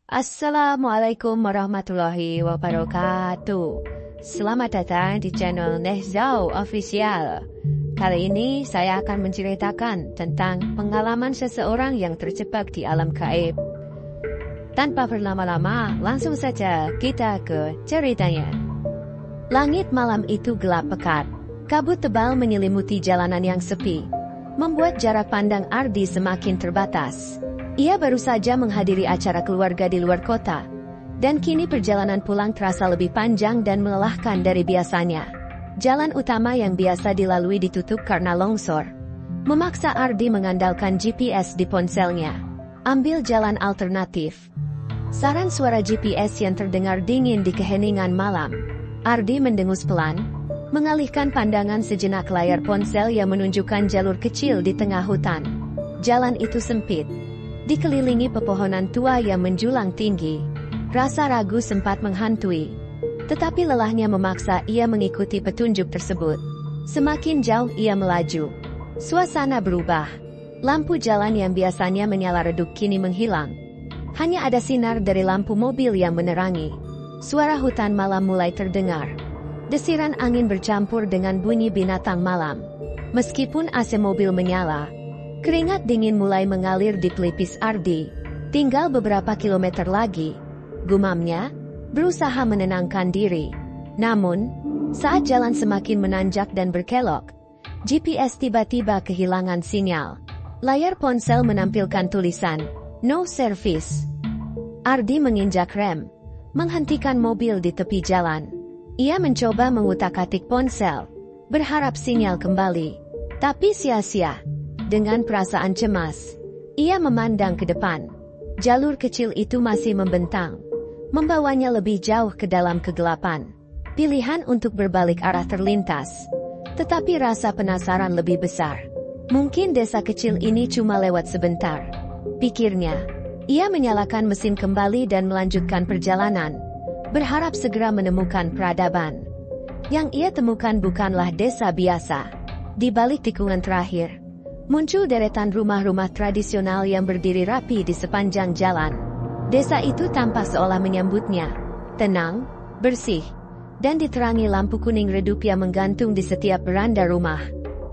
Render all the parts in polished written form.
Assalamualaikum warahmatullahi wabarakatuh. Selamat datang di channel Nehzau Official. Kali ini saya akan menceritakan tentang pengalaman seseorang yang terjebak di alam gaib. Tanpa berlama-lama, langsung saja kita ke ceritanya. Langit malam itu gelap pekat. Kabut tebal menyelimuti jalanan yang sepi, membuat jarak pandang Ardi semakin terbatas. Ia baru saja menghadiri acara keluarga di luar kota, dan kini perjalanan pulang terasa lebih panjang dan melelahkan dari biasanya. Jalan utama yang biasa dilalui ditutup karena longsor, memaksa Ardi mengandalkan GPS di ponselnya. Ambil jalan alternatif. Saran suara GPS yang terdengar dingin di keheningan malam. Ardi mendengus pelan, mengalihkan pandangan sejenak layar ponsel yang menunjukkan jalur kecil di tengah hutan. Jalan itu sempit, dikelilingi pepohonan tua yang menjulang tinggi. Rasa ragu sempat menghantui, tetapi lelahnya memaksa ia mengikuti petunjuk tersebut. Semakin jauh ia melaju, suasana berubah. Lampu jalan yang biasanya menyala redup kini menghilang. Hanya ada sinar dari lampu mobil yang menerangi. Suara hutan malam mulai terdengar. Desiran angin bercampur dengan bunyi binatang malam. Meskipun AC mobil menyala, keringat dingin mulai mengalir di pelipis Ardi. Tinggal beberapa kilometer lagi, gumamnya, berusaha menenangkan diri. Namun, saat jalan semakin menanjak dan berkelok, GPS tiba-tiba kehilangan sinyal. Layar ponsel menampilkan tulisan, "No service." Ardi menginjak rem, menghentikan mobil di tepi jalan. Ia mencoba mengutak-atik ponsel, berharap sinyal kembali. Tapi sia-sia. Dengan perasaan cemas, ia memandang ke depan. Jalur kecil itu masih membentang, membawanya lebih jauh ke dalam kegelapan. Pilihan untuk berbalik arah terlintas, tetapi rasa penasaran lebih besar. Mungkin desa kecil ini cuma lewat sebentar, pikirnya. Ia menyalakan mesin kembali dan melanjutkan perjalanan, berharap segera menemukan peradaban. Yang ia temukan bukanlah desa biasa. Di balik tikungan terakhir, muncul deretan rumah-rumah tradisional yang berdiri rapi di sepanjang jalan. Desa itu tampak seolah menyambutnya, tenang, bersih, dan diterangi lampu kuning redup yang menggantung di setiap beranda rumah.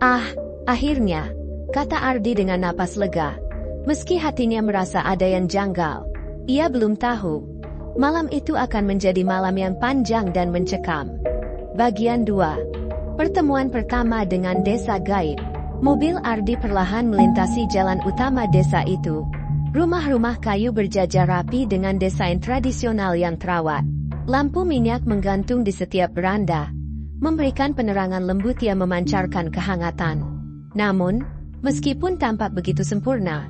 "Ah, akhirnya," kata Ardi dengan napas lega, meski hatinya merasa ada yang janggal. Ia belum tahu, malam itu akan menjadi malam yang panjang dan mencekam. Bagian 2. Pertemuan pertama dengan desa gaib. Mobil Ardi perlahan melintasi jalan utama desa itu. Rumah-rumah kayu berjajar rapi dengan desain tradisional yang terawat. Lampu minyak menggantung di setiap beranda, memberikan penerangan lembut yang memancarkan kehangatan. Namun, meskipun tampak begitu sempurna,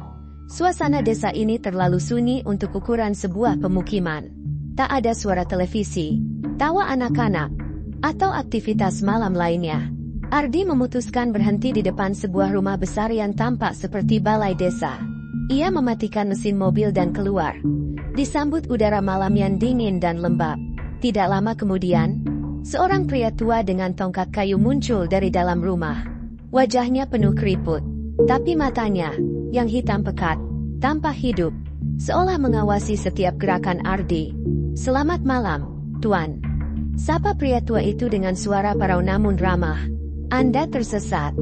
suasana desa ini terlalu sunyi untuk ukuran sebuah pemukiman. Tak ada suara televisi, tawa anak-anak, atau aktivitas malam lainnya. Ardi memutuskan berhenti di depan sebuah rumah besar yang tampak seperti balai desa. Ia mematikan mesin mobil dan keluar, disambut udara malam yang dingin dan lembab. Tidak lama kemudian, seorang pria tua dengan tongkat kayu muncul dari dalam rumah. Wajahnya penuh keriput, tapi matanya, yang hitam pekat, tampak hidup, seolah mengawasi setiap gerakan Ardi. "Selamat malam, Tuan," sapa pria tua itu dengan suara parau namun ramah. "Anda tersesat."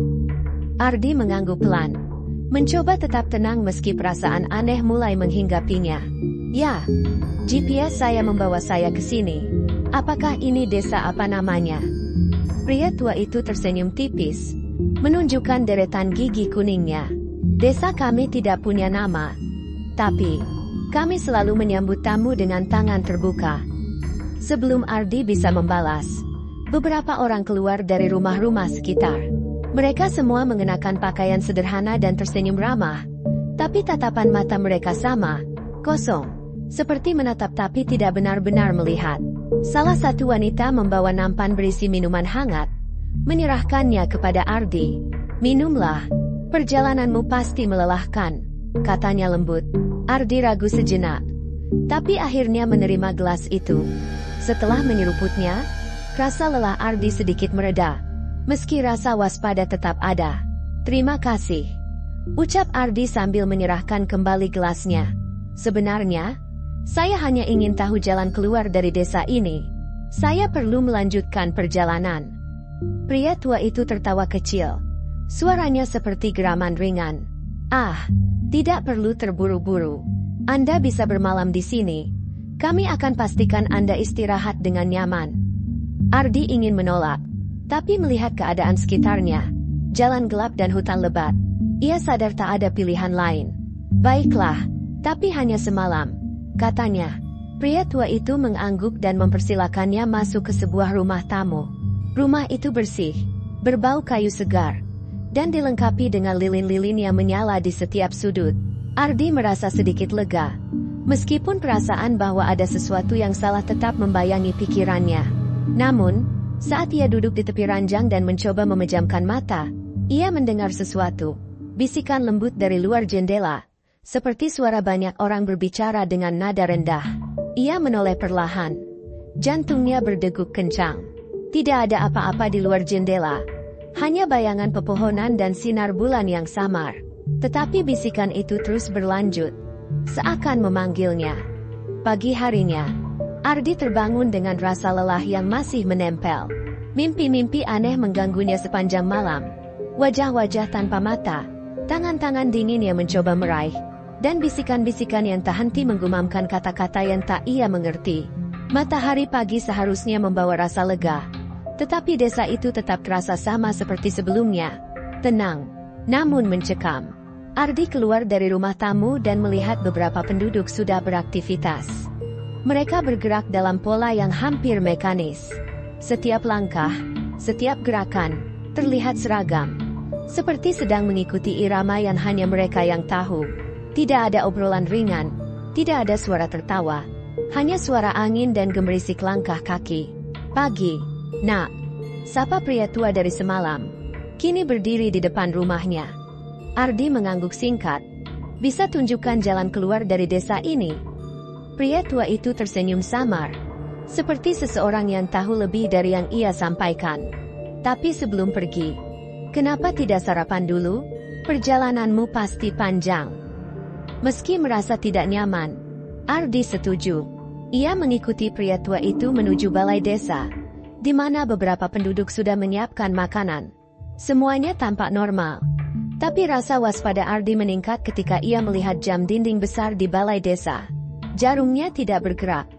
Ardi mengangguk pelan, mencoba tetap tenang meski perasaan aneh mulai menghinggapinya. "Ya, GPS saya membawa saya ke sini. Apakah ini desa apa namanya?" Pria tua itu tersenyum tipis, menunjukkan deretan gigi kuningnya. "Desa kami tidak punya nama, tapi kami selalu menyambut tamu dengan tangan terbuka." Sebelum Ardi bisa membalas, beberapa orang keluar dari rumah-rumah sekitar. Mereka semua mengenakan pakaian sederhana dan tersenyum ramah, tapi tatapan mata mereka sama, kosong, seperti menatap tapi tidak benar-benar melihat. Salah satu wanita membawa nampan berisi minuman hangat, menyerahkannya kepada Ardi. "Minumlah, perjalananmu pasti melelahkan," katanya lembut. Ardi ragu sejenak, tapi akhirnya menerima gelas itu. Setelah menyeruputnya, rasa lelah Ardi sedikit mereda, meski rasa waspada tetap ada. "Terima kasih," ucap Ardi sambil menyerahkan kembali gelasnya. Sebenarnya, Saya hanya ingin tahu jalan keluar dari desa ini. Saya perlu melanjutkan perjalanan. Pria tua itu tertawa kecil. Suaranya seperti geraman ringan. Ah, tidak perlu terburu-buru. Anda bisa bermalam di sini. Kami akan pastikan Anda istirahat dengan nyaman. Ardi ingin menolak, tapi melihat keadaan sekitarnya, jalan gelap dan hutan lebat, ia sadar tak ada pilihan lain. Baiklah, tapi hanya semalam, katanya. Pria tua itu mengangguk dan mempersilakannya masuk ke sebuah rumah tamu. Rumah itu bersih, berbau kayu segar, dan dilengkapi dengan lilin-lilin yang menyala di setiap sudut. Ardi merasa sedikit lega, meskipun perasaan bahwa ada sesuatu yang salah tetap membayangi pikirannya. Namun, saat ia duduk di tepi ranjang dan mencoba memejamkan mata, ia mendengar sesuatu. Bisikan lembut dari luar jendela, seperti suara banyak orang berbicara dengan nada rendah. Ia menoleh perlahan. Jantungnya berdegup kencang. Tidak ada apa-apa di luar jendela, hanya bayangan pepohonan dan sinar bulan yang samar. Tetapi bisikan itu terus berlanjut, seakan memanggilnya. Pagi harinya, Ardi terbangun dengan rasa lelah yang masih menempel. Mimpi-mimpi aneh mengganggunya sepanjang malam. Wajah-wajah tanpa mata, tangan-tangan dingin yang mencoba meraih, dan bisikan-bisikan yang tak henti menggumamkan kata-kata yang tak ia mengerti. Matahari pagi seharusnya membawa rasa lega, tetapi desa itu tetap terasa sama seperti sebelumnya. Tenang, namun mencekam. Ardi keluar dari rumah tamu dan melihat beberapa penduduk sudah beraktivitas. Mereka bergerak dalam pola yang hampir mekanis. Setiap langkah, setiap gerakan, terlihat seragam. Seperti sedang mengikuti irama yang hanya mereka yang tahu. Tidak ada obrolan ringan, tidak ada suara tertawa, hanya suara angin dan gemerisik langkah kaki. Pagi, nak, sapa pria tua dari semalam, kini berdiri di depan rumahnya. Ardi mengangguk singkat. Bisa tunjukkan jalan keluar dari desa ini? Pria tua itu tersenyum samar, seperti seseorang yang tahu lebih dari yang ia sampaikan. Tapi sebelum pergi, kenapa tidak sarapan dulu? Perjalananmu pasti panjang. Meski merasa tidak nyaman, Ardi setuju. Ia mengikuti pria tua itu menuju balai desa, di mana beberapa penduduk sudah menyiapkan makanan. Semuanya tampak normal, tapi rasa waspada Ardi meningkat ketika ia melihat jam dinding besar di balai desa. Jarumnya tidak bergerak,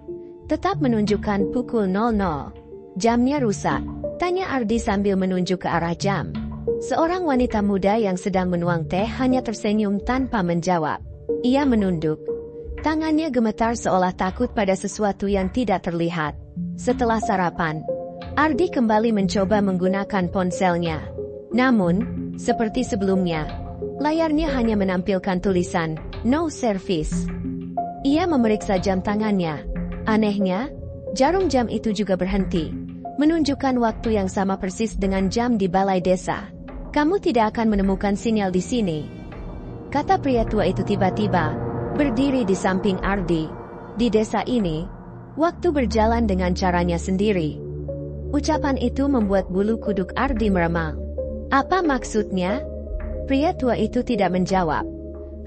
tetap menunjukkan pukul 00. Jamnya rusak, tanya Ardi sambil menunjuk ke arah jam. Seorang wanita muda yang sedang menuang teh hanya tersenyum tanpa menjawab. Ia menunduk. Tangannya gemetar seolah takut pada sesuatu yang tidak terlihat. Setelah sarapan, Ardi kembali mencoba menggunakan ponselnya. Namun, seperti sebelumnya, layarnya hanya menampilkan tulisan, "No service". Ia memeriksa jam tangannya. Anehnya, jarum jam itu juga berhenti, menunjukkan waktu yang sama persis dengan jam di balai desa. "Kamu tidak akan menemukan sinyal di sini," kata pria tua itu tiba-tiba, berdiri di samping Ardi. Di desa ini, waktu berjalan dengan caranya sendiri. Ucapan itu membuat bulu kuduk Ardi meremang. Apa maksudnya? Pria tua itu tidak menjawab,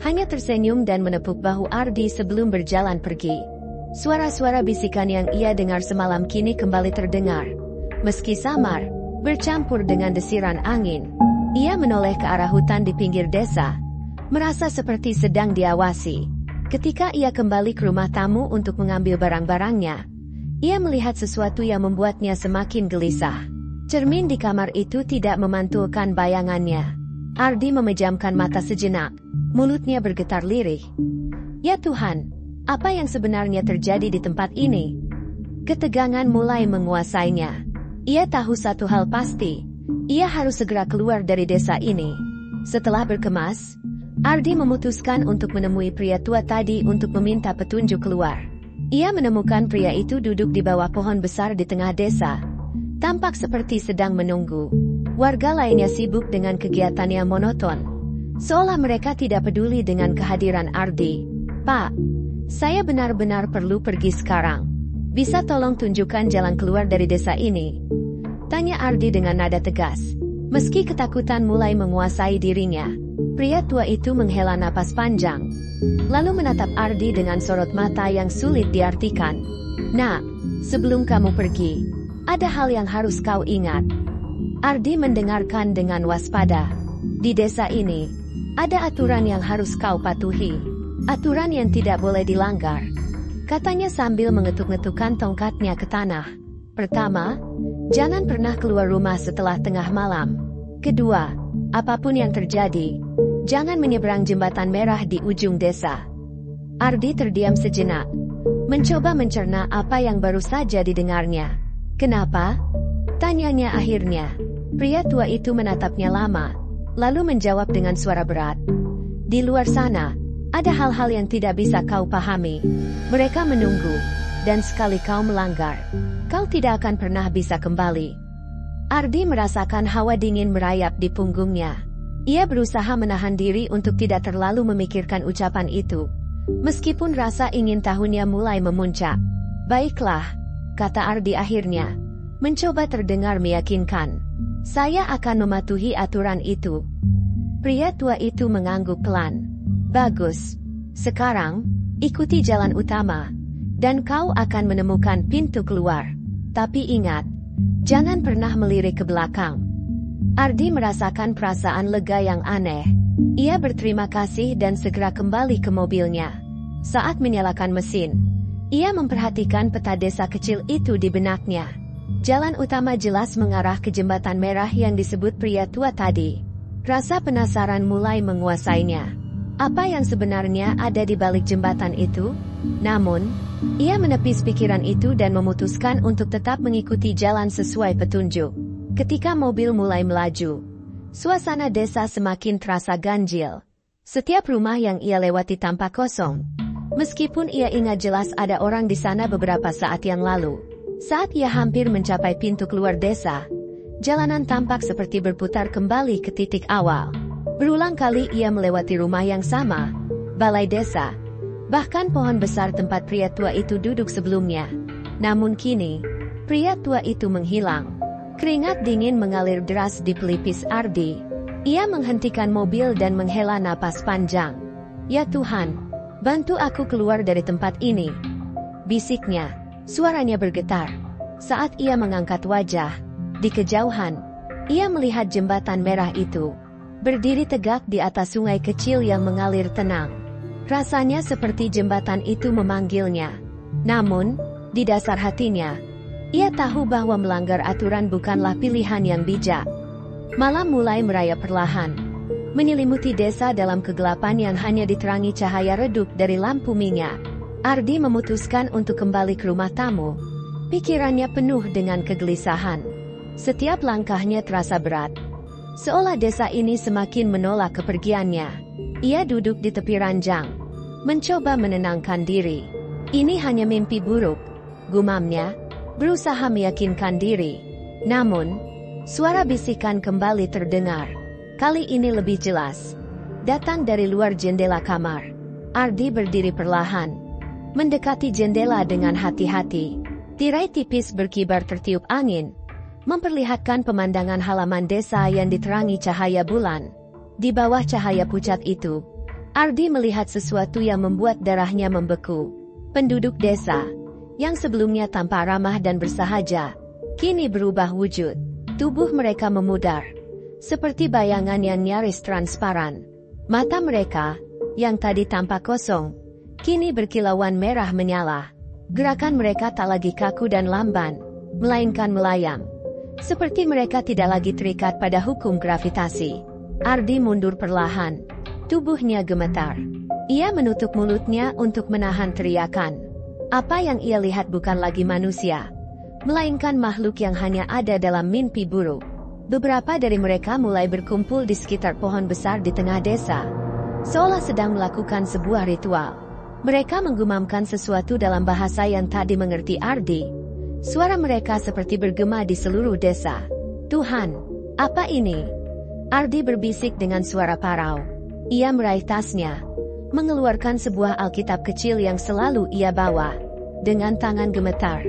hanya tersenyum dan menepuk bahu Ardi sebelum berjalan pergi. Suara-suara bisikan yang ia dengar semalam kini kembali terdengar. Meski samar, bercampur dengan desiran angin. Ia menoleh ke arah hutan di pinggir desa, merasa seperti sedang diawasi. Ketika ia kembali ke rumah tamu untuk mengambil barang-barangnya, ia melihat sesuatu yang membuatnya semakin gelisah. Cermin di kamar itu tidak memantulkan bayangannya. Ardi memejamkan mata sejenak, mulutnya bergetar lirih. Ya Tuhan, apa yang sebenarnya terjadi di tempat ini? Ketegangan mulai menguasainya. Ia tahu satu hal pasti, ia harus segera keluar dari desa ini. Setelah berkemas, Ardi memutuskan untuk menemui pria tua tadi untuk meminta petunjuk keluar. Ia menemukan pria itu duduk di bawah pohon besar di tengah desa, tampak seperti sedang menunggu. Warga lainnya sibuk dengan kegiatan yang monoton, seolah mereka tidak peduli dengan kehadiran Ardi. "Pak, saya benar-benar perlu pergi sekarang. Bisa tolong tunjukkan jalan keluar dari desa ini?" tanya Ardi dengan nada tegas. Meski ketakutan mulai menguasai dirinya, pria tua itu menghela napas panjang. lalu menatap Ardi dengan sorot mata yang sulit diartikan. "Nak, sebelum kamu pergi, ada hal yang harus kau ingat." Ardi mendengarkan dengan waspada. "Di desa ini, ada aturan yang harus kau patuhi. Aturan yang tidak boleh dilanggar," katanya sambil mengetuk-ngetukkan tongkatnya ke tanah. "Pertama, jangan pernah keluar rumah setelah tengah malam. Kedua, apapun yang terjadi, jangan menyeberang jembatan merah di ujung desa." Ardi terdiam sejenak, mencoba mencerna apa yang baru saja didengarnya. "Kenapa?" tanyanya akhirnya. Pria tua itu menatapnya lama, lalu menjawab dengan suara berat. "Di luar sana, ada hal-hal yang tidak bisa kau pahami. Mereka menunggu, dan sekali kau melanggar, kau tidak akan pernah bisa kembali." Ardi merasakan hawa dingin merayap di punggungnya. Ia berusaha menahan diri untuk tidak terlalu memikirkan ucapan itu, meskipun rasa ingin tahunya mulai memuncak. "Baiklah," kata Ardi akhirnya, mencoba terdengar meyakinkan. "Saya akan mematuhi aturan itu." Pria tua itu mengangguk pelan. "Bagus. Sekarang, ikuti jalan utama, dan kau akan menemukan pintu keluar. Tapi ingat, jangan pernah melirik ke belakang." Ardi merasakan perasaan lega yang aneh. Ia berterima kasih dan segera kembali ke mobilnya. Saat menyalakan mesin, ia memperhatikan peta desa kecil itu di benaknya. Jalan utama jelas mengarah ke jembatan merah yang disebut pria tua tadi. Rasa penasaran mulai menguasainya. Apa yang sebenarnya ada di balik jembatan itu? Namun, ia menepis pikiran itu dan memutuskan untuk tetap mengikuti jalan sesuai petunjuk. Ketika mobil mulai melaju, suasana desa semakin terasa ganjil. Setiap rumah yang ia lewati tampak kosong, meskipun ia ingat jelas ada orang di sana beberapa saat yang lalu. Saat ia hampir mencapai pintu keluar desa, jalanan tampak seperti berputar kembali ke titik awal. Berulang kali ia melewati rumah yang sama, balai desa, bahkan pohon besar tempat pria tua itu duduk sebelumnya. Namun kini, pria tua itu menghilang. Keringat dingin mengalir deras di pelipis Ardi. Ia menghentikan mobil dan menghela napas panjang. "Ya Tuhan, bantu aku keluar dari tempat ini," bisiknya. Suaranya bergetar. Saat ia mengangkat wajah, di kejauhan, ia melihat jembatan merah itu berdiri tegak di atas sungai kecil yang mengalir tenang. Rasanya seperti jembatan itu memanggilnya. Namun, di dasar hatinya, ia tahu bahwa melanggar aturan bukanlah pilihan yang bijak. Malam mulai merayap perlahan, menyelimuti desa dalam kegelapan yang hanya diterangi cahaya redup dari lampu minyak. Ardi memutuskan untuk kembali ke rumah tamu. Pikirannya penuh dengan kegelisahan. Setiap langkahnya terasa berat, seolah desa ini semakin menolak kepergiannya. Ia duduk di tepi ranjang, mencoba menenangkan diri. Ini hanya mimpi buruk, gumamnya, berusaha meyakinkan diri. Namun, suara bisikan kembali terdengar. Kali ini lebih jelas, datang dari luar jendela kamar. Ardi berdiri perlahan, mendekati jendela dengan hati-hati. Tirai tipis berkibar tertiup angin, memperlihatkan pemandangan halaman desa yang diterangi cahaya bulan. Di bawah cahaya pucat itu, Ardi melihat sesuatu yang membuat darahnya membeku. Penduduk desa, yang sebelumnya tampak ramah dan bersahaja, kini berubah wujud. Tubuh mereka memudar, seperti bayangan yang nyaris transparan. Mata mereka, yang tadi tampak kosong, kini berkilauan merah menyala. Gerakan mereka tak lagi kaku dan lamban, melainkan melayang, seperti mereka tidak lagi terikat pada hukum gravitasi. Ardi mundur perlahan, tubuhnya gemetar. Ia menutup mulutnya untuk menahan teriakan. Apa yang ia lihat bukan lagi manusia, melainkan makhluk yang hanya ada dalam mimpi buruk. Beberapa dari mereka mulai berkumpul di sekitar pohon besar di tengah desa, seolah sedang melakukan sebuah ritual. Mereka menggumamkan sesuatu dalam bahasa yang tak dimengerti Ardi. Suara mereka seperti bergema di seluruh desa. "Tuhan, apa ini?" Ardi berbisik dengan suara parau. Ia meraih tasnya, mengeluarkan sebuah Alkitab kecil yang selalu ia bawa. Dengan tangan gemetar,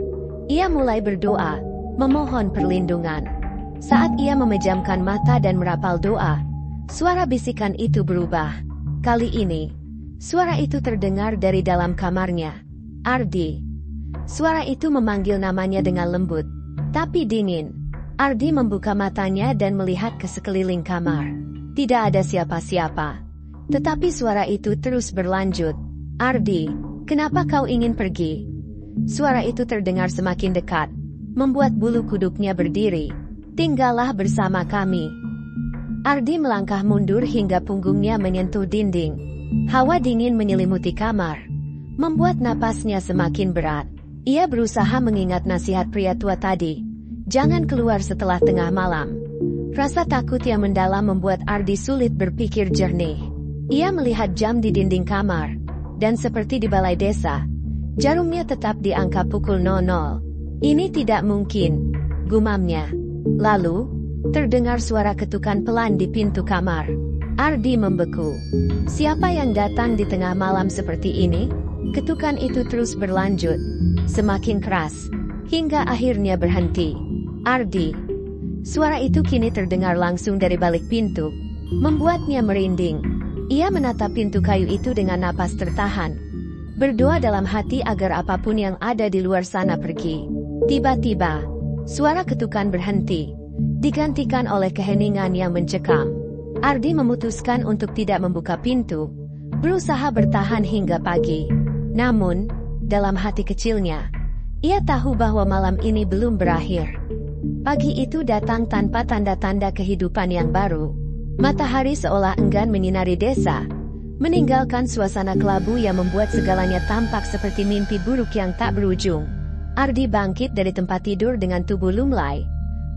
ia mulai berdoa, memohon perlindungan. Saat ia memejamkan mata dan merapal doa, suara bisikan itu berubah. Kali ini, Suara itu terdengar dari dalam kamarnya. Ardi. Suara itu memanggil namanya dengan lembut, tapi dingin. Ardi membuka matanya dan melihat ke sekeliling kamar. Tidak ada siapa-siapa. Tetapi suara itu terus berlanjut. Ardi, kenapa kau ingin pergi? Suara itu terdengar semakin dekat, membuat bulu kuduknya berdiri. Tinggallah bersama kami. Ardi melangkah mundur hingga punggungnya menyentuh dinding. Hawa dingin menyelimuti kamar, membuat napasnya semakin berat. Ia berusaha mengingat nasihat pria tua tadi. Jangan keluar setelah tengah malam. Rasa takut yang mendalam membuat Ardi sulit berpikir jernih. Ia melihat jam di dinding kamar, dan seperti di balai desa, jarumnya tetap di angka pukul 00. Ini tidak mungkin, gumamnya. Lalu, terdengar suara ketukan pelan di pintu kamar. Ardi membeku. Siapa yang datang di tengah malam seperti ini? Ketukan itu terus berlanjut, semakin keras, hingga akhirnya berhenti. Ardi. Suara itu kini terdengar langsung dari balik pintu, membuatnya merinding. Ia menatap pintu kayu itu dengan napas tertahan, berdoa dalam hati agar apapun yang ada di luar sana pergi. Tiba-tiba, suara ketukan berhenti, digantikan oleh keheningan yang mencekam. Ardi memutuskan untuk tidak membuka pintu, berusaha bertahan hingga pagi. Namun, dalam hati kecilnya, ia tahu bahwa malam ini belum berakhir. Pagi itu datang tanpa tanda-tanda kehidupan yang baru. Matahari seolah enggan menyinari desa, meninggalkan suasana kelabu yang membuat segalanya tampak seperti mimpi buruk yang tak berujung. Ardi bangkit dari tempat tidur dengan tubuh lunglai.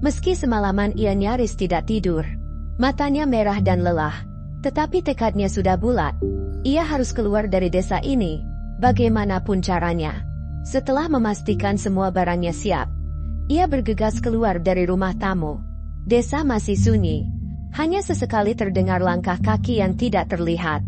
Meski semalaman ia nyaris tidak tidur. Matanya merah dan lelah, tetapi tekadnya sudah bulat. Ia harus keluar dari desa ini, bagaimanapun caranya. Setelah memastikan semua barangnya siap, ia bergegas keluar dari rumah tamu. Desa masih sunyi. Hanya sesekali terdengar langkah kaki yang tidak terlihat.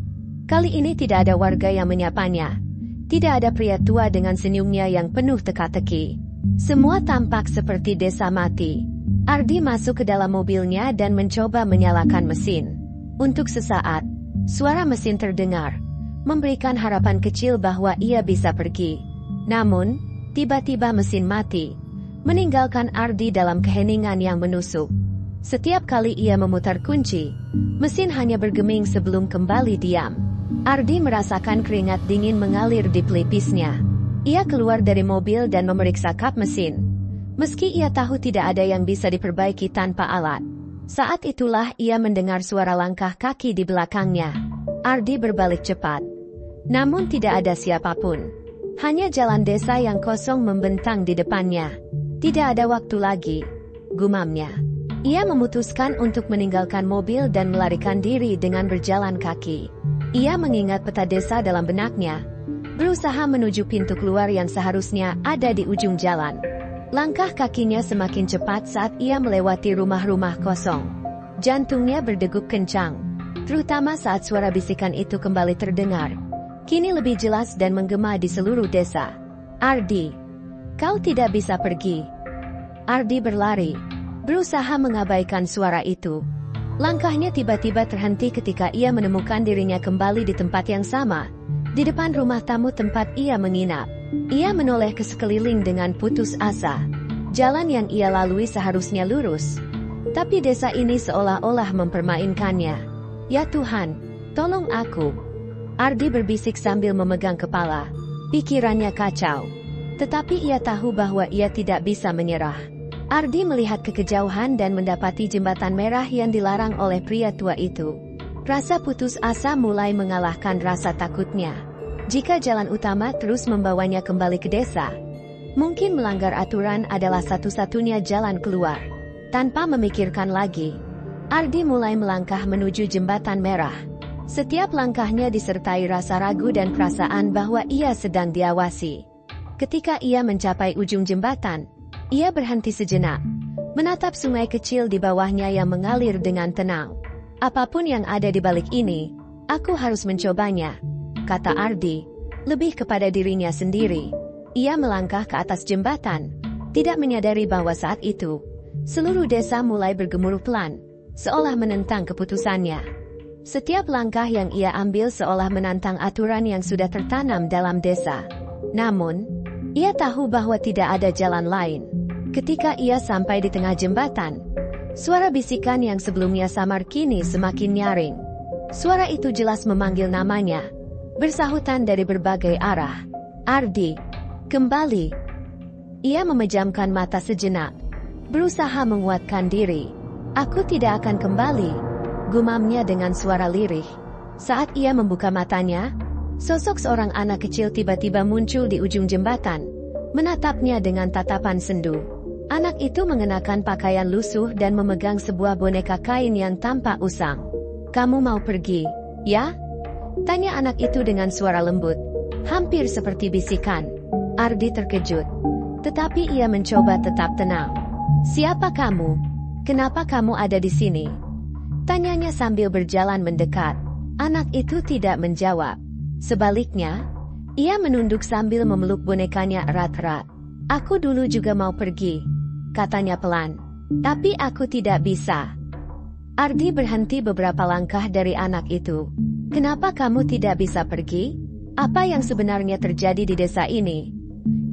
Kali ini tidak ada warga yang menyapanya. Tidak ada pria tua dengan senyumnya yang penuh teka-teki. Semua tampak seperti desa mati. Ardi masuk ke dalam mobilnya dan mencoba menyalakan mesin. Untuk sesaat, suara mesin terdengar, memberikan harapan kecil bahwa ia bisa pergi. Namun, tiba-tiba mesin mati, meninggalkan Ardi dalam keheningan yang menusuk. Setiap kali ia memutar kunci, mesin hanya bergeming sebelum kembali diam. Ardi merasakan keringat dingin mengalir di pelipisnya. Ia keluar dari mobil dan memeriksa kap mesin. Meski ia tahu tidak ada yang bisa diperbaiki tanpa alat. Saat itulah ia mendengar suara langkah kaki di belakangnya. Ardi berbalik cepat. Namun tidak ada siapapun. Hanya jalan desa yang kosong membentang di depannya. Tidak ada waktu lagi, gumamnya. Ia memutuskan untuk meninggalkan mobil dan melarikan diri dengan berjalan kaki. Ia mengingat peta desa dalam benaknya, berusaha menuju pintu keluar yang seharusnya ada di ujung jalan. Langkah kakinya semakin cepat saat ia melewati rumah-rumah kosong. Jantungnya berdegup kencang, terutama saat suara bisikan itu kembali terdengar. Kini lebih jelas dan menggema di seluruh desa. Ardi, kau tidak bisa pergi. Ardi berlari, berusaha mengabaikan suara itu. Langkahnya tiba-tiba terhenti ketika ia menemukan dirinya kembali di tempat yang sama, di depan rumah tamu tempat ia menginap. Ia menoleh ke sekeliling dengan putus asa. Jalan yang ia lalui seharusnya lurus, tapi desa ini seolah-olah mempermainkannya. Ya Tuhan, tolong aku. Ardi berbisik sambil memegang kepala. Pikirannya kacau, tetapi ia tahu bahwa ia tidak bisa menyerah. Ardi melihat ke kejauhan dan mendapati jembatan merah yang dilarang oleh pria tua itu. Rasa putus asa mulai mengalahkan rasa takutnya. Jika jalan utama terus membawanya kembali ke desa, mungkin melanggar aturan adalah satu-satunya jalan keluar. Tanpa memikirkan lagi, Ardi mulai melangkah menuju jembatan merah. Setiap langkahnya disertai rasa ragu dan perasaan bahwa ia sedang diawasi. Ketika ia mencapai ujung jembatan, ia berhenti sejenak, menatap sungai kecil di bawahnya yang mengalir dengan tenang. Apapun yang ada di balik ini, aku harus mencobanya, kata Ardi, lebih kepada dirinya sendiri. Ia melangkah ke atas jembatan, tidak menyadari bahwa saat itu, seluruh desa mulai bergemuruh pelan, seolah menentang keputusannya. Setiap langkah yang ia ambil seolah menantang aturan yang sudah tertanam dalam desa. Namun, ia tahu bahwa tidak ada jalan lain. Ketika ia sampai di tengah jembatan, suara bisikan yang sebelumnya samar kini semakin nyaring. Suara itu jelas memanggil namanya, bersahutan dari berbagai arah. Ardi, kembali. Ia memejamkan mata sejenak, berusaha menguatkan diri. Aku tidak akan kembali, gumamnya dengan suara lirih. Saat ia membuka matanya, sosok seorang anak kecil tiba-tiba muncul di ujung jembatan, menatapnya dengan tatapan sendu. Anak itu mengenakan pakaian lusuh dan memegang sebuah boneka kain yang tampak usang. Kamu mau pergi, ya? Tanya anak itu dengan suara lembut, hampir seperti bisikan. Ardi terkejut, tetapi ia mencoba tetap tenang. Siapa kamu? Kenapa kamu ada di sini? Tanyanya sambil berjalan mendekat. Anak itu tidak menjawab. Sebaliknya, ia menunduk sambil memeluk bonekanya erat-erat. Aku dulu juga mau pergi, katanya pelan. Tapi aku tidak bisa. Ardi berhenti beberapa langkah dari anak itu. Kenapa kamu tidak bisa pergi? Apa yang sebenarnya terjadi di desa ini?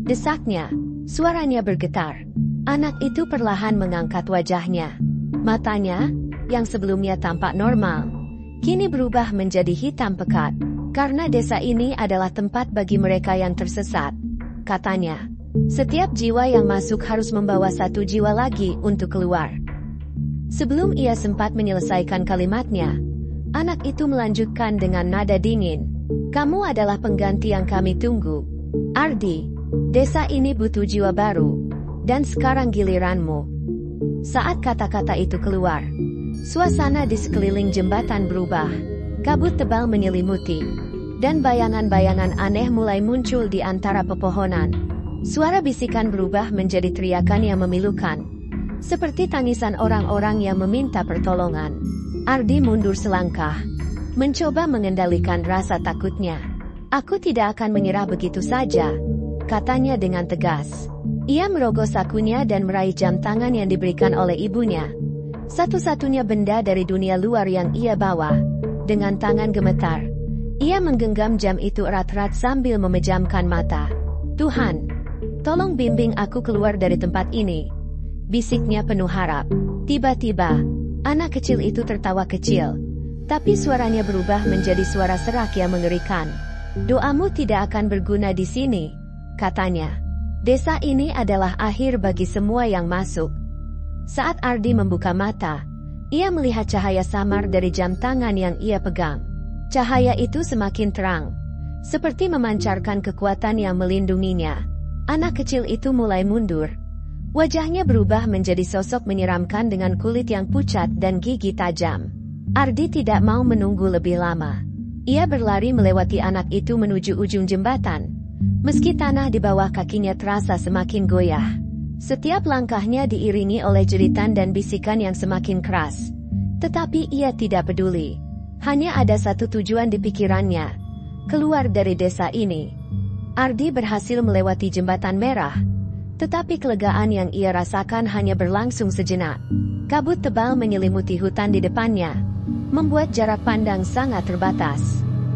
Desaknya, suaranya bergetar. Anak itu perlahan mengangkat wajahnya. Matanya, yang sebelumnya tampak normal, kini berubah menjadi hitam pekat. Karena desa ini adalah tempat bagi mereka yang tersesat, katanya. Setiap jiwa yang masuk harus membawa satu jiwa lagi untuk keluar. Sebelum ia sempat menyelesaikan kalimatnya, anak itu melanjutkan dengan nada dingin. Kamu adalah pengganti yang kami tunggu. Ardi, desa ini butuh jiwa baru. Dan sekarang giliranmu. Saat kata-kata itu keluar, suasana di sekeliling jembatan berubah. Kabut tebal menyelimuti, dan bayangan-bayangan aneh mulai muncul di antara pepohonan. Suara bisikan berubah menjadi teriakan yang memilukan, seperti tangisan orang-orang yang meminta pertolongan. Ardi mundur selangkah, mencoba mengendalikan rasa takutnya. Aku tidak akan menyerah begitu saja, katanya dengan tegas. Ia merogoh sakunya dan meraih jam tangan yang diberikan oleh ibunya. Satu-satunya benda dari dunia luar yang ia bawa. Dengan tangan gemetar, ia menggenggam jam itu erat-erat sambil memejamkan mata. Tuhan, tolong bimbing aku keluar dari tempat ini, bisiknya penuh harap. Tiba-tiba, anak kecil itu tertawa kecil, tapi suaranya berubah menjadi suara serak yang mengerikan. Doamu tidak akan berguna di sini, katanya. Desa ini adalah akhir bagi semua yang masuk. Saat Ardi membuka mata, ia melihat cahaya samar dari jam tangan yang ia pegang. Cahaya itu semakin terang, seperti memancarkan kekuatan yang melindunginya. Anak kecil itu mulai mundur. Wajahnya berubah menjadi sosok menyeramkan dengan kulit yang pucat dan gigi tajam. Ardi tidak mau menunggu lebih lama. Ia berlari melewati anak itu menuju ujung jembatan. Meski tanah di bawah kakinya terasa semakin goyah. Setiap langkahnya diiringi oleh jeritan dan bisikan yang semakin keras. Tetapi ia tidak peduli. Hanya ada satu tujuan di pikirannya. Keluar dari desa ini. Ardi berhasil melewati jembatan merah. Tetapi kelegaan yang ia rasakan hanya berlangsung sejenak. Kabut tebal menyelimuti hutan di depannya, membuat jarak pandang sangat terbatas.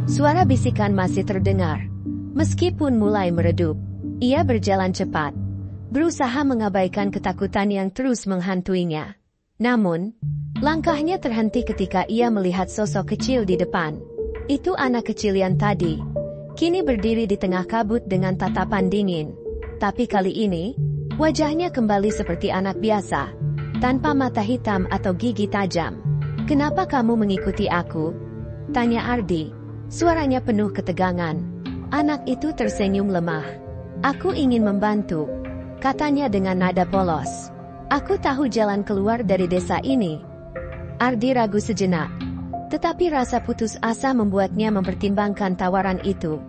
Suara bisikan masih terdengar. Meskipun mulai meredup, ia berjalan cepat, berusaha mengabaikan ketakutan yang terus menghantuinya. Namun, langkahnya terhenti ketika ia melihat sosok kecil di depan. Itu anak kecil yang tadi, kini berdiri di tengah kabut dengan tatapan dingin. Tapi kali ini, wajahnya kembali seperti anak biasa, tanpa mata hitam atau gigi tajam. Kenapa kamu mengikuti aku? Tanya Ardi, suaranya penuh ketegangan. Anak itu tersenyum lemah. Aku ingin membantu, katanya dengan nada polos. Aku tahu jalan keluar dari desa ini. Ardi ragu sejenak, tetapi rasa putus asa membuatnya mempertimbangkan tawaran itu.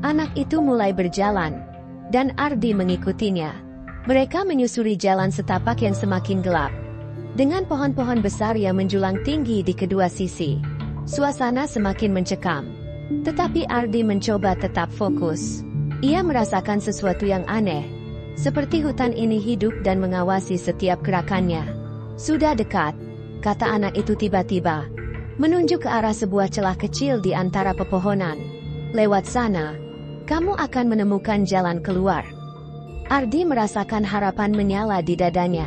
Anak itu mulai berjalan, dan Ardi mengikutinya. Mereka menyusuri jalan setapak yang semakin gelap, dengan pohon-pohon besar yang menjulang tinggi di kedua sisi. Suasana semakin mencekam. Tetapi Ardi mencoba tetap fokus. Ia merasakan sesuatu yang aneh, seperti hutan ini hidup dan mengawasi setiap gerakannya. Sudah dekat, kata anak itu tiba-tiba, menunjuk ke arah sebuah celah kecil di antara pepohonan. Lewat sana, kamu akan menemukan jalan keluar. Ardi merasakan harapan menyala di dadanya.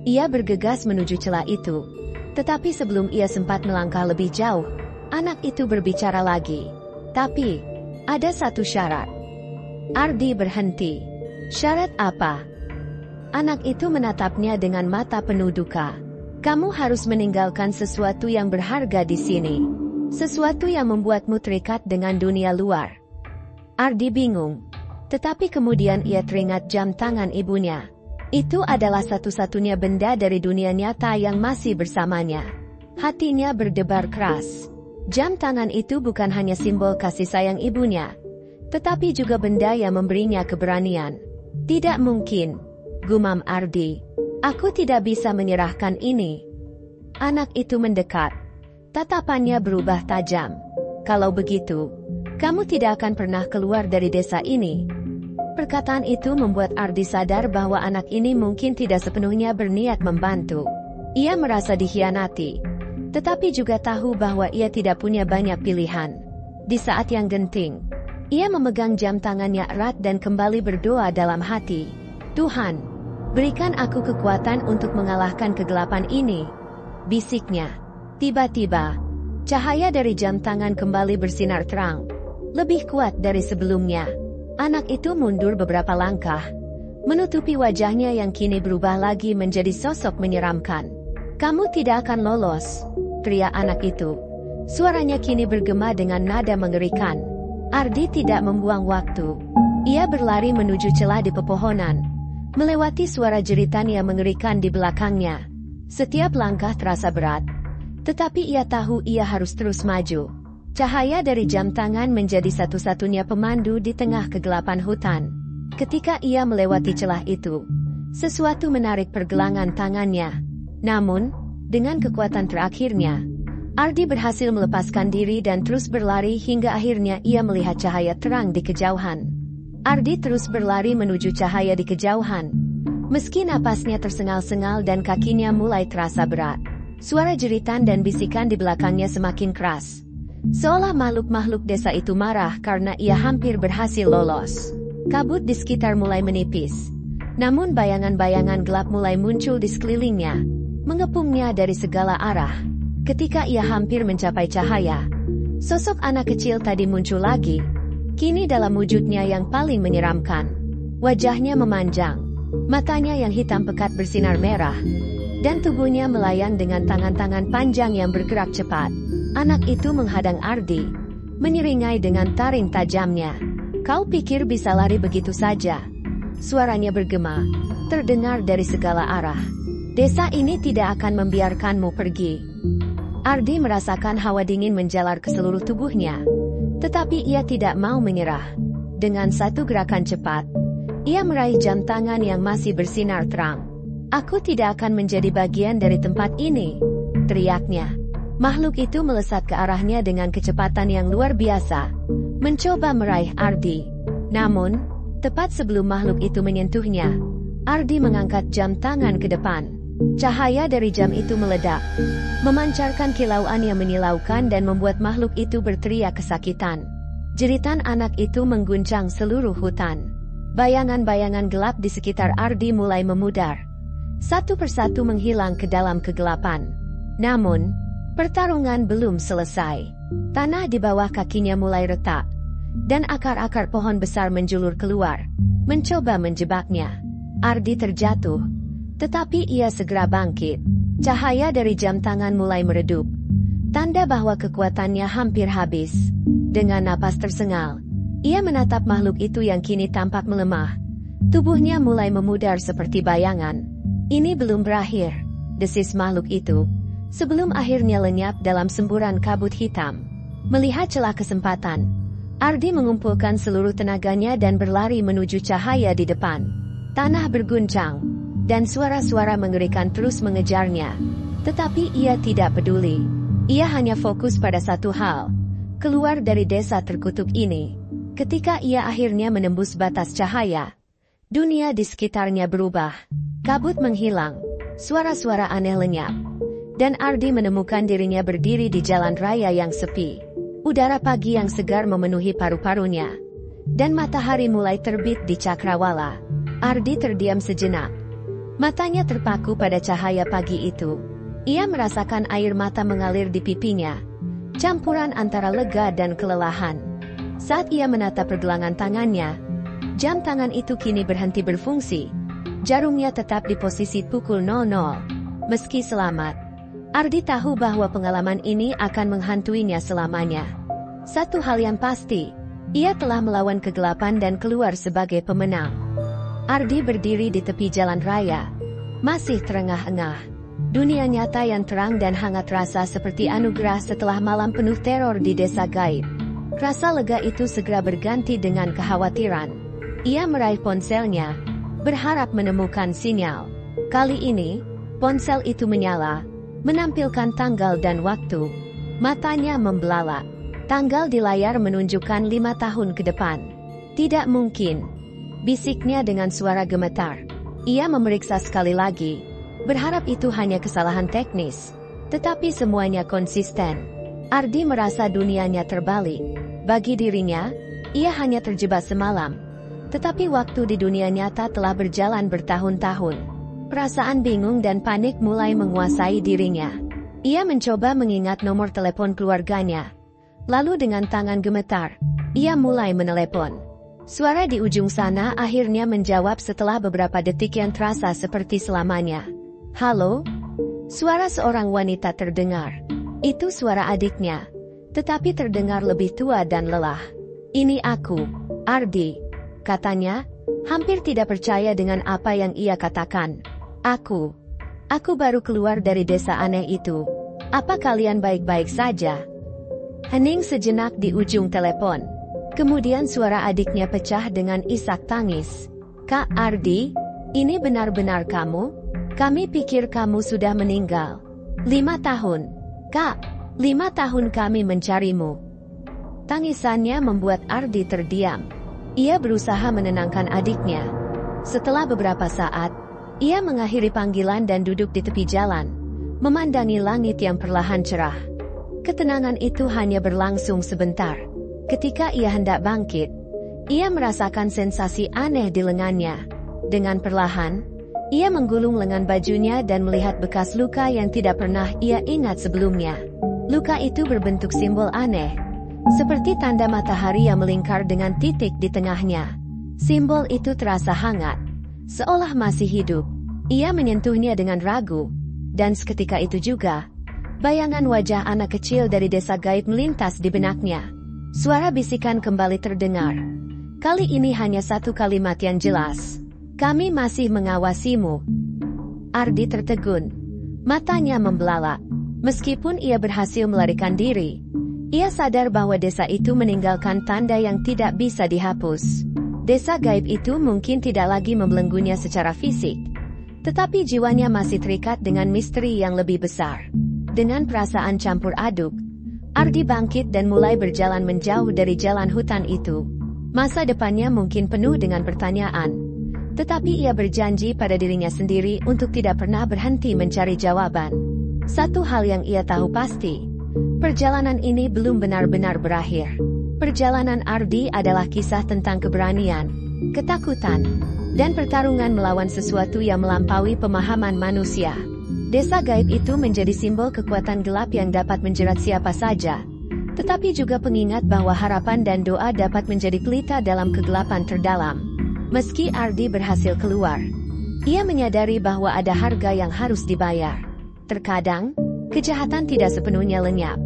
Ia bergegas menuju celah itu. Tetapi sebelum ia sempat melangkah lebih jauh, anak itu berbicara lagi. Tapi, ada satu syarat. Ardi berhenti. Syarat apa? Anak itu menatapnya dengan mata penuh duka. Kamu harus meninggalkan sesuatu yang berharga di sini. Sesuatu yang membuatmu terikat dengan dunia luar. Ardi bingung. Tetapi kemudian ia teringat jam tangan ibunya. Itu adalah satu-satunya benda dari dunia nyata yang masih bersamanya. Hatinya berdebar keras. Jam tangan itu bukan hanya simbol kasih sayang ibunya, tetapi juga benda yang memberinya keberanian. Tidak mungkin, gumam Ardi. Aku tidak bisa menyerahkan ini. Anak itu mendekat. Tatapannya berubah tajam. Kalau begitu, kamu tidak akan pernah keluar dari desa ini. Perkataan itu membuat Ardi sadar bahwa anak ini mungkin tidak sepenuhnya berniat membantu. Ia merasa dikhianati, tetapi juga tahu bahwa ia tidak punya banyak pilihan. Di saat yang genting, ia memegang jam tangannya erat dan kembali berdoa dalam hati. Tuhan, berikan aku kekuatan untuk mengalahkan kegelapan ini, bisiknya. Tiba-tiba, cahaya dari jam tangan kembali bersinar terang, lebih kuat dari sebelumnya. Anak itu mundur beberapa langkah, menutupi wajahnya yang kini berubah lagi menjadi sosok menyeramkan. Kamu tidak akan lolos, teriak anak itu. Suaranya kini bergema dengan nada mengerikan. Ardi tidak membuang waktu. Ia berlari menuju celah di pepohonan, melewati suara jeritan yang mengerikan di belakangnya. Setiap langkah terasa berat, tetapi ia tahu ia harus terus maju. Cahaya dari jam tangan menjadi satu-satunya pemandu di tengah kegelapan hutan. Ketika ia melewati celah itu, sesuatu menarik pergelangan tangannya. Namun, dengan kekuatan terakhirnya, Ardi berhasil melepaskan diri dan terus berlari hingga akhirnya ia melihat cahaya terang di kejauhan. Ardi terus berlari menuju cahaya di kejauhan. Meski napasnya tersengal-sengal dan kakinya mulai terasa berat, suara jeritan dan bisikan di belakangnya semakin keras. Seolah makhluk-makhluk desa itu marah karena ia hampir berhasil lolos. Kabut di sekitar mulai menipis. Namun bayangan-bayangan gelap mulai muncul di sekelilingnya, mengepungnya dari segala arah. Ketika ia hampir mencapai cahaya, sosok anak kecil tadi muncul lagi, kini dalam wujudnya yang paling menyeramkan. Wajahnya memanjang, matanya yang hitam pekat bersinar merah, dan tubuhnya melayang dengan tangan-tangan panjang yang bergerak cepat. Anak itu menghadang Ardi, menyeringai dengan taring tajamnya. Kau pikir bisa lari begitu saja? Suaranya bergema, terdengar dari segala arah. Desa ini tidak akan membiarkanmu pergi. Ardi merasakan hawa dingin menjalar ke seluruh tubuhnya, tetapi ia tidak mau menyerah. Dengan satu gerakan cepat, ia meraih jam tangan yang masih bersinar terang. Aku tidak akan menjadi bagian dari tempat ini, teriaknya. Makhluk itu melesat ke arahnya dengan kecepatan yang luar biasa, mencoba meraih Ardi. Namun, tepat sebelum makhluk itu menyentuhnya, Ardi mengangkat jam tangan ke depan. Cahaya dari jam itu meledak, memancarkan kilauan yang menyilaukan dan membuat makhluk itu berteriak kesakitan. Jeritan anak itu mengguncang seluruh hutan. Bayangan-bayangan gelap di sekitar Ardi mulai memudar, satu persatu menghilang ke dalam kegelapan. Namun, pertarungan belum selesai. Tanah di bawah kakinya mulai retak, dan akar-akar pohon besar menjulur keluar, mencoba menjebaknya. Ardi terjatuh, tetapi ia segera bangkit. Cahaya dari jam tangan mulai meredup, tanda bahwa kekuatannya hampir habis. Dengan napas tersengal, ia menatap makhluk itu yang kini tampak melemah. Tubuhnya mulai memudar seperti bayangan. Ini belum berakhir, desis makhluk itu, sebelum akhirnya lenyap dalam semburan kabut hitam. Melihat celah kesempatan, Ardi mengumpulkan seluruh tenaganya dan berlari menuju cahaya di depan. Tanah berguncang, dan suara-suara mengerikan terus mengejarnya. Tetapi ia tidak peduli. Ia hanya fokus pada satu hal, keluar dari desa terkutuk ini. Ketika ia akhirnya menembus batas cahaya, dunia di sekitarnya berubah. Kabut menghilang, suara-suara aneh lenyap, dan Ardi menemukan dirinya berdiri di jalan raya yang sepi. Udara pagi yang segar memenuhi paru-parunya, dan matahari mulai terbit di cakrawala. Ardi terdiam sejenak. Matanya terpaku pada cahaya pagi itu. Ia merasakan air mata mengalir di pipinya, campuran antara lega dan kelelahan. Saat ia menatap pergelangan tangannya, jam tangan itu kini berhenti berfungsi. Jarumnya tetap di posisi pukul 00. Meski selamat, Ardi tahu bahwa pengalaman ini akan menghantuinya selamanya. Satu hal yang pasti, ia telah melawan kegelapan dan keluar sebagai pemenang. Ardi berdiri di tepi jalan raya, masih terengah-engah. Dunia nyata yang terang dan hangat rasa seperti anugerah setelah malam penuh teror di desa gaib. Rasa lega itu segera berganti dengan kekhawatiran. Ia meraih ponselnya, berharap menemukan sinyal. Kali ini, ponsel itu menyala, menampilkan tanggal dan waktu. Matanya membelalak. Tanggal di layar menunjukkan 5 tahun ke depan. Tidak mungkin, bisiknya dengan suara gemetar. Ia memeriksa sekali lagi, berharap itu hanya kesalahan teknis. Tetapi semuanya konsisten. Ardi merasa dunianya terbalik. Bagi dirinya, ia hanya terjebak semalam. Tetapi waktu di dunia nyata telah berjalan bertahun-tahun. Perasaan bingung dan panik mulai menguasai dirinya. Ia mencoba mengingat nomor telepon keluarganya. Lalu dengan tangan gemetar, ia mulai menelepon. Suara di ujung sana akhirnya menjawab setelah beberapa detik yang terasa seperti selamanya. Halo? Suara seorang wanita terdengar. Itu suara adiknya, tetapi terdengar lebih tua dan lelah. Ini aku, Ardi, katanya, hampir tidak percaya dengan apa yang ia katakan. Aku baru keluar dari desa aneh itu. Apa kalian baik-baik saja? Hening sejenak di ujung telepon. Kemudian suara adiknya pecah dengan isak tangis. Kak Ardi, ini benar-benar kamu? Kami pikir kamu sudah meninggal. 5 tahun. Kak, 5 tahun kami mencarimu. Tangisannya membuat Ardi terdiam. Ia berusaha menenangkan adiknya. Setelah beberapa saat, ia mengakhiri panggilan dan duduk di tepi jalan, memandangi langit yang perlahan cerah. Ketenangan itu hanya berlangsung sebentar. Ketika ia hendak bangkit, ia merasakan sensasi aneh di lengannya. Dengan perlahan, ia menggulung lengan bajunya dan melihat bekas luka yang tidak pernah ia ingat sebelumnya. Luka itu berbentuk simbol aneh, seperti tanda matahari yang melingkar dengan titik di tengahnya. Simbol itu terasa hangat, seolah masih hidup. Ia menyentuhnya dengan ragu, dan seketika itu juga, bayangan wajah anak kecil dari desa gaib melintas di benaknya. Suara bisikan kembali terdengar. Kali ini hanya satu kalimat yang jelas. Kami masih mengawasimu. Ardi tertegun. Matanya membelalak. Meskipun ia berhasil melarikan diri, ia sadar bahwa desa itu meninggalkan tanda yang tidak bisa dihapus. Desa gaib itu mungkin tidak lagi membelenggunya secara fisik, tetapi jiwanya masih terikat dengan misteri yang lebih besar. Dengan perasaan campur aduk, Ardi bangkit dan mulai berjalan menjauh dari jalan hutan itu. Masa depannya mungkin penuh dengan pertanyaan, tetapi ia berjanji pada dirinya sendiri untuk tidak pernah berhenti mencari jawaban. Satu hal yang ia tahu pasti, perjalanan ini belum benar-benar berakhir. Perjalanan Ardi adalah kisah tentang keberanian, ketakutan, dan pertarungan melawan sesuatu yang melampaui pemahaman manusia. Desa gaib itu menjadi simbol kekuatan gelap yang dapat menjerat siapa saja, tetapi juga pengingat bahwa harapan dan doa dapat menjadi pelita dalam kegelapan terdalam. Meski Ardi berhasil keluar, ia menyadari bahwa ada harga yang harus dibayar. Terkadang, kejahatan tidak sepenuhnya lenyap,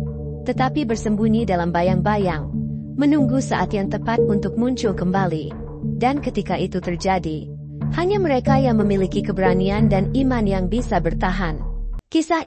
tetapi bersembunyi dalam bayang-bayang, menunggu saat yang tepat untuk muncul kembali. Dan ketika itu terjadi, hanya mereka yang memiliki keberanian dan iman yang bisa bertahan. Kisah